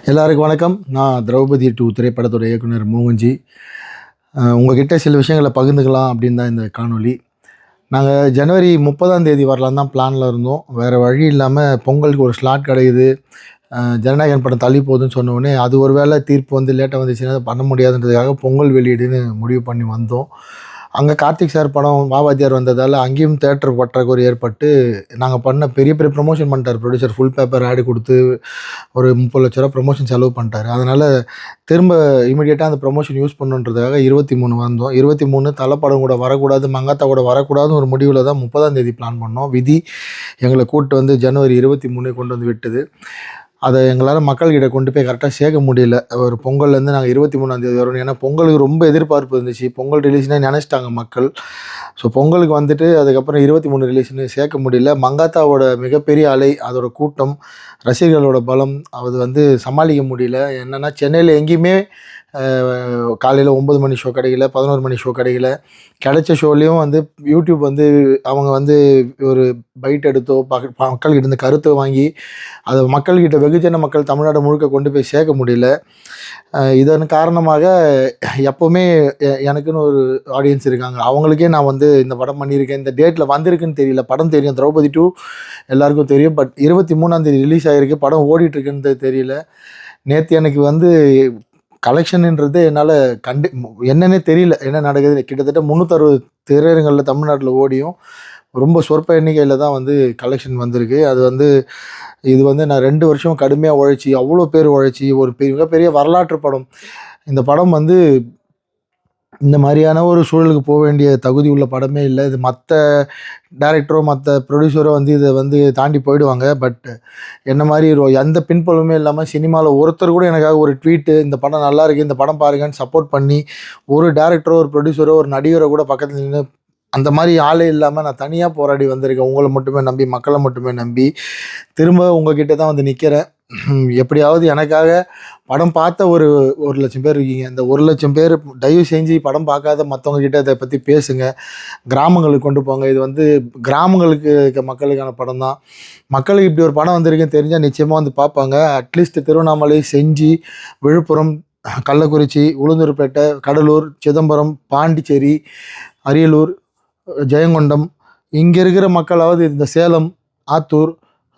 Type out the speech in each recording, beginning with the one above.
எல்லாருக்கும் வணக்கம். நான் திரௌபதி 2 திரைப்படத்தோட இயக்குனர் மோகன்ஜி. உங்ககிட்ட சில விஷயங்களை பகிர்ந்துக்கலாம் அப்படின்னு தான் இந்த காணொளி. நாங்கள் ஜனவரி 30ஆம் தேதி வரலான்னு தான் பிளானில் இருந்தோம். வேறு வழி இல்லாமல் பொங்கலுக்கு ஒரு ஸ்லாட் கிடைக்குது, ஜனநாயகன் படம் தள்ளி போகுதுன்னு சொன்னோடனே அது ஒரு வேளை தீர்ப்பு வந்து லேட்டாக வந்துச்சுன்னா அதை பண்ண முடியாதுன்றதுக்காக பொங்கல் வெளியீடுன்னு முடிவு பண்ணி வந்தோம். அங்கே கார்த்திக் சார் படம் வாவாத்தியார் வந்ததால் அங்கேயும் தேட்டர் பற்றாக்குறை ஏற்பட்டு நாங்கள் பண்ண பெரிய பெரிய ப்ரொமோஷன் பண்ணிட்டார் ப்ரொடியூசர். ஃபுல் பேப்பர் ஆடு கொடுத்து ஒரு 30 லட்ச ரூபா ப்ரொமோஷன் செலவு பண்ணிட்டார். அதனால் திரும்ப இமீடியட்டாக அந்த ப்ரொமோஷன் யூஸ் பண்ணுன்றதுக்காக 23 வந்தோம். 23 தலைப்படம் கூட வரக்கூடாது, மங்காத்தா கூட வரக்கூடாதுன்னு ஒரு முடிவில் தான் 30ஆம் தேதி பிளான் பண்ணோம். விதி எங்களை கூப்பிட்டு வந்து ஜனவரி 23 கொண்டு வந்து விட்டுது. அதை எங்களால் மக்கள்கிட்ட கொண்டு போய் கரெக்டாக சேர்க்க முடியல. ஒரு பொங்கல்லேருந்து நாங்கள் 23ஆம் தேதி வரணும். ஏன்னா பொங்கலுக்கு ரொம்ப எதிர்பார்ப்பு இருந்துச்சு. பொங்கல் ரிலீஸ்னே நினச்சிட்டாங்க மக்கள். ஸோ பொங்கலுக்கு வந்துட்டு அதுக்கப்புறம் 23 ரிலீஸ்னு சேர்க்க முடியல. மங்காத்தாவோட மிகப்பெரிய அலை, அதோட கூட்டம், ரசிகர்களோட பலம், அது வந்து சமாளிக்க முடியல. என்னென்னா சென்னையில் எங்கேயுமே காலையில் 9 மணி ஷோ கிடைக்கல, 11 மணி ஷோ கிடைக்கல. கிடைச்ச ஷோலேயும் வந்து யூடியூப் வந்து அவங்க வந்து ஒரு பைட் எடுத்தோ மக்கள்கிட்ட இருந்து கருத்தை வாங்கி அதை மக்கள்கிட்ட வெகுஜன மக்கள் தமிழ்நாடு முழுக்க கொண்டு போய் சேர்க்க முடியல. இதன் காரணமாக எப்போவுமே எனக்குன்னு ஒரு ஆடியன்ஸ் இருக்காங்க. அவங்களுக்கே நான் வந்து இந்த படம் பண்ணியிருக்கேன், இந்த டேட்டில் வந்திருக்குன்னு தெரியல. படம் தெரியும், திரௌபதி 2 எல்லாருக்கும் தெரியும். பட் 23ஆம் தேதி ரிலீஸ் ஆகிருக்கு, படம் ஓடிட்டுருக்குன்னு தெரியல. நேற்று எனக்கு வந்து கலெக்ஷனுன்றது என்னால் என்னன்னே தெரியல, என்ன நடக்குது. கிட்டத்தட்ட 360 திரையரங்களில் தமிழ்நாட்டில் ஓடியும் ரொம்ப சொற்ப எண்ணிக்கையில் தான் வந்து கலெக்ஷன் வந்திருக்கு. அது வந்து இது வந்து நான் 2 வருஷம் கடுமையாக உழைச்சி, அவ்வளோ பேர் உழைச்சி ஒரு மிகப்பெரிய வரலாற்று படம். இந்த படம் வந்து இந்த மாதிரியான ஒரு சூழலுக்கு போக வேண்டிய தகுதி உள்ள படமே இல்லை. இது மற்ற டைரக்டரோ மற்ற ப்ரொடியூசரோ வந்து இதை வந்து தாண்டி போயிடுவாங்க. பட் என்ன மாதிரி எந்த பின்புலமே இல்லாமல் சினிமாவில் ஒருத்தர் கூட எனக்காக ஒரு ட்வீட்டு, இந்த படம் நல்லா இருக்குது, இந்த படம் பாருங்கன்னு சப்போர்ட் பண்ணி ஒரு டைரக்டரோ ஒரு ப்ரொடியூசரோ ஒரு நடிகரோ கூட பக்கத்தில் நின்று அந்த மாதிரி ஆளே இல்லாமல் நான் தனியாக போராடி வந்திருக்கேன். உங்களை மட்டுமே நம்பி, மக்களை மட்டுமே நம்பி திரும்ப உங்ககிட்ட தான் வந்து நிற்கிறேன். எப்படியாவது எனக்காக படம் பார்த்த ஒரு 1,00,000 பேர் இருக்கீங்க. இந்த 1,00,000 பேர் தயவு செஞ்சு படம் பார்க்காத மற்றவங்க கிட்ட இதை பற்றி பேசுங்க, கிராமங்களுக்கு கொண்டு போங்க. இது வந்து கிராமங்களுக்கு இருக்க மக்களுக்கான படம் தான். மக்களுக்கு இப்படி ஒரு படம் வந்திருக்குன்னு தெரிஞ்சால் நிச்சயமாக வந்து பார்ப்பாங்க. அட்லீஸ்ட் திருவண்ணாமலை, செஞ்சி, விழுப்புரம், கள்ளக்குறிச்சி, உளுந்தூர்பேட்டை, கடலூர், சிதம்பரம், பாண்டிச்சேரி, அரியலூர், ஜெயங்கொண்டம் இங்கே இருக்கிற மக்களாவது இந்த சேலம், ஆத்தூர்,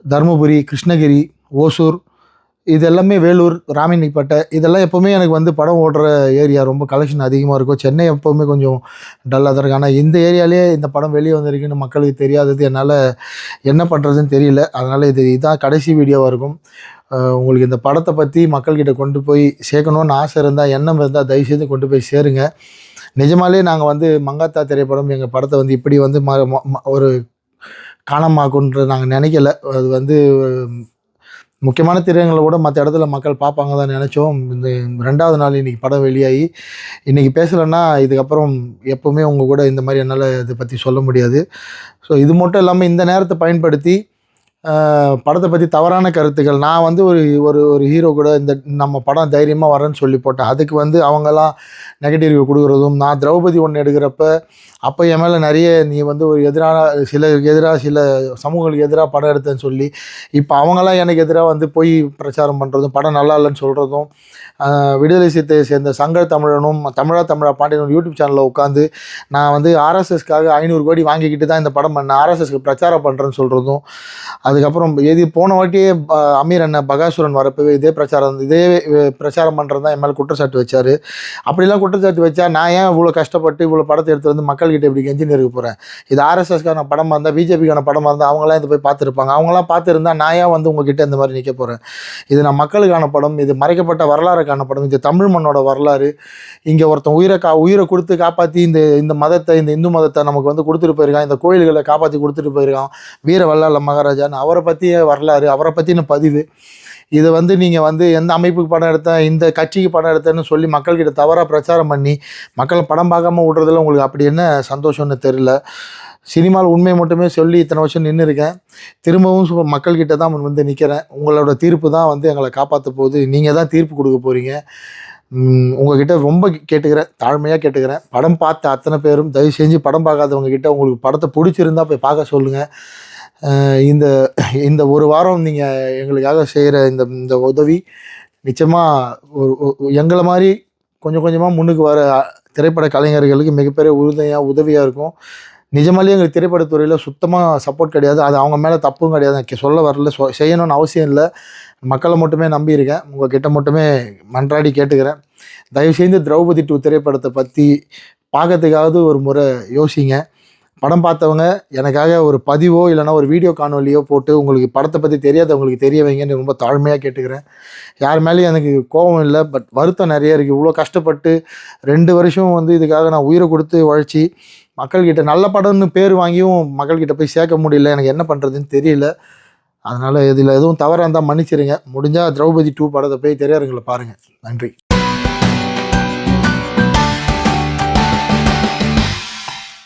தருமபுரி, கிருஷ்ணகிரி, ஓசூர், இது எல்லாமே வேலூர், ராமணிப்பேட்டை, இதெல்லாம் எப்போவுமே எனக்கு வந்து படம் ஓடுற ஏரியா. ரொம்ப கலெக்ஷன் அதிகமாக இருக்கும். சென்னை எப்போவுமே கொஞ்சம் டல்லாக தான் இருக்குது. ஆனால் இந்த ஏரியாலே இந்த படம் வெளியே வந்திருக்குன்னு மக்களுக்கு தெரியாதது என்னால் என்ன பண்ணுறதுன்னு தெரியல. அதனால் இதான் கடைசி வீடியோவாக இருக்கும். உங்களுக்கு இந்த படத்தை பற்றி மக்கள்கிட்ட கொண்டு போய் சேர்க்கணுன்னு ஆசை இருந்தால், எண்ணம் இருந்தால் தயவுசெய்து கொண்டு போய் சேருங்க. நிஜமாலே நாங்கள் வந்து மங்காத்தா திரைப்படம் எங்கள் படத்தை வந்து இப்படி வந்து ஒரு காணமாக்குன்ற நாங்கள் நினைக்கல. அது வந்து முக்கியமான திரையரங்களை கூட மற்ற இடத்துல மக்கள் பார்ப்பாங்க தான் நினச்சோம். இந்த 2வது நாள் இன்றைக்கி படம் வெளியாகி இன்றைக்கி பேசலைன்னா இதுக்கப்புறம் எப்போவுமே உங்கள் கூட இந்த மாதிரி என்னால் இதை பற்றி சொல்ல முடியாது. ஸோ இது மட்டும் இல்லாமல் இந்த நேரத்தை பயன்படுத்தி படத்தை பற்றி தவறான கருத்துக்கள், நான் வந்து ஒரு ஹீரோ கூட இந்த நம்ம படம் தைரியமாக வரேன்னு சொல்லி போட்டேன். அதுக்கு வந்து அவங்கெல்லாம் நெகட்டிவ் ரிவ்யூ கொடுக்குறதும், நான் திரௌபதி 1 எடுக்கிறப்ப அப்போ என் மேலே நிறைய நீ வந்து ஒரு சில சமூகங்களுக்கு எதிராக படம் எடுத்தேன்னு சொல்லி இப்போ அவங்களாம் எனக்கு எதிராக வந்து போய் பிரச்சாரம் பண்ணுறதும், படம் நல்லா இல்லைன்னு சொல்கிறதும், விடுதலை சிறுத்தையை சேர்ந்த சங்க தமிழனும் தமிழா பாண்டியனும் யூடியூப் சேனலில் உட்காந்து நான் வந்து ஆர்எஸ்எஸ்க்காக 500 கோடி வாங்கிக்கிட்டு தான் இந்த படம் பண்ணேன், ஆர்எஸ்எஸ்க்கு பிரச்சாரம் பண்ணுறேன்னு சொல்கிறதும். அதுக்கப்புறம் போன வாட்டியே அமீர் அண்ணன் பகாசுரன் வரப்பவே இதே பிரச்சாரம் பண்ணுறது தான் என் மேலே குற்றச்சாட்டு வச்சார். அப்படிலாம் குற்றச்சாட்டு வச்சா நான் ஏன் இவ்வளோ கஷ்டப்பட்டு இவ்வளோ படத்தை எடுத்து வந்து மக்கள்கிட்ட இப்படி கெஞ்சின்னு இருக்க போகிறேன்? இது ஆர்எஸ்எஸ்க்கான படமாக இருந்தால், பிஜேபிக்கான படமாக இருந்தால் அவங்களாம் இதை போய் பார்த்துருப்பாங்க. அவங்களாம் பார்த்துருந்தா நான் ஏன் வந்து உங்ககிட்ட இந்த மாதிரி நிற்க போகிறேன்? இது நான் மக்களுக்கான படம், இது மறைக்கப்பட்ட வரலாறுக்கான படம், இது தமிழ் மண்ணோட வரலாறு. இங்கே ஒருத்தன் உயிரை கொடுத்து காப்பாற்றி இந்த மதத்தை, இந்த இந்து மதத்தை நமக்கு வந்து கொடுத்துட்டு போயிருக்கான், இந்த கோயில்களை காப்பாற்றி கொடுத்துட்டு போயிருக்கான் வீர வல்லாள மகாராஜான்னு. அவரை பற்றிய வரலாறு, அவரை பற்றின பதிவு. இதை வந்து நீங்கள் வந்து எந்த அமைப்புக்கு படம் எடுத்தேன், இந்த கட்சிக்கு படம் எடுத்தேன்னு சொல்லி மக்கள்கிட்ட தவறாக பிரச்சாரம் பண்ணி மக்களை படம் பார்க்காம விட்றதுல உங்களுக்கு அப்படி என்ன சந்தோஷம்னு தெரியல. சினிமாவில் உண்மை மட்டுமே சொல்லி இத்தனை வருஷம் நின்று இருக்கேன். திரும்பவும் மக்கள்கிட்ட தான் வந்து நிற்கிறேன். உங்களோட தீர்ப்பு தான் வந்து எங்களை காப்பாற்ற போகுது. நீங்கள் தான் தீர்ப்பு கொடுக்க போகிறீங்க. உங்ககிட்ட ரொம்ப கேட்டுக்கிறேன், தாழ்மையாக கேட்டுக்கிறேன். படம் பார்த்த அத்தனை பேரும் தயவு செஞ்சு படம் பார்க்காதவங்க கிட்ட உங்களுக்கு படத்தை பிடிச்சிருந்தா போய் பார்க்க சொல்லுங்கள். இந்த ஒரு வாரம் நீங்கள் எங்களுக்காக செய்கிற இந்த உதவி நிச்சயமாக எங்களை மாதிரி கொஞ்சம் கொஞ்சமாக முன்னுக்கு வர திரைப்பட கலைஞர்களுக்கு மிகப்பெரிய உறுதுணையாக உதவியாக இருக்கும். நிஜமாலேயே எங்களுக்கு திரைப்படத்துறையில் சுத்தமாக சப்போர்ட் கிடையாது. அது அவங்க மேலே தப்பும் கிடையாது. சொல்ல வரல, செய்யணும்னு அவசியம் இல்லை. மக்களை மட்டுமே நம்பியிருக்கேன். உங்ககிட்ட மட்டுமே மன்றாடி கேட்டுக்கிறேன். தயவுசெய்து திரௌபதி 2 திரைப்படத்தை பற்றி பார்க்கறதுக்காவது ஒரு முறை யோசிங்க. படம் பார்த்தவங்க எனக்காக ஒரு பதிவோ இல்லைனா ஒரு வீடியோ காணொலியோ போட்டு உங்களுக்கு படத்தை பற்றி தெரியாதவங்களுக்கு தெரிய வைங்கன்னு ரொம்ப தாழ்மையாக கேட்டுக்கிறேன். யார் மேலேயும் எனக்கு கோபம் இல்லை, பட் வருத்தம் நிறைய இருக்குது. இவ்வளோ கஷ்டப்பட்டு 2 வருஷம் இதுக்காக நான் உயிரை கொடுத்து உழைச்சி மக்கள்கிட்ட நல்ல படம்னு பேர் வாங்கியும் மக்கள்கிட்ட போய் சேர்க்க முடியல. எனக்கு என்ன பண்ணுறதுன்னு தெரியல. அதனால் இதில் எதுவும் தவறாக இருந்தால் மன்னிச்சிருங்க. முடிஞ்சால் திரௌபதி 2 படத்தை போய் திரையரங்கில் பாருங்கள். நன்றி.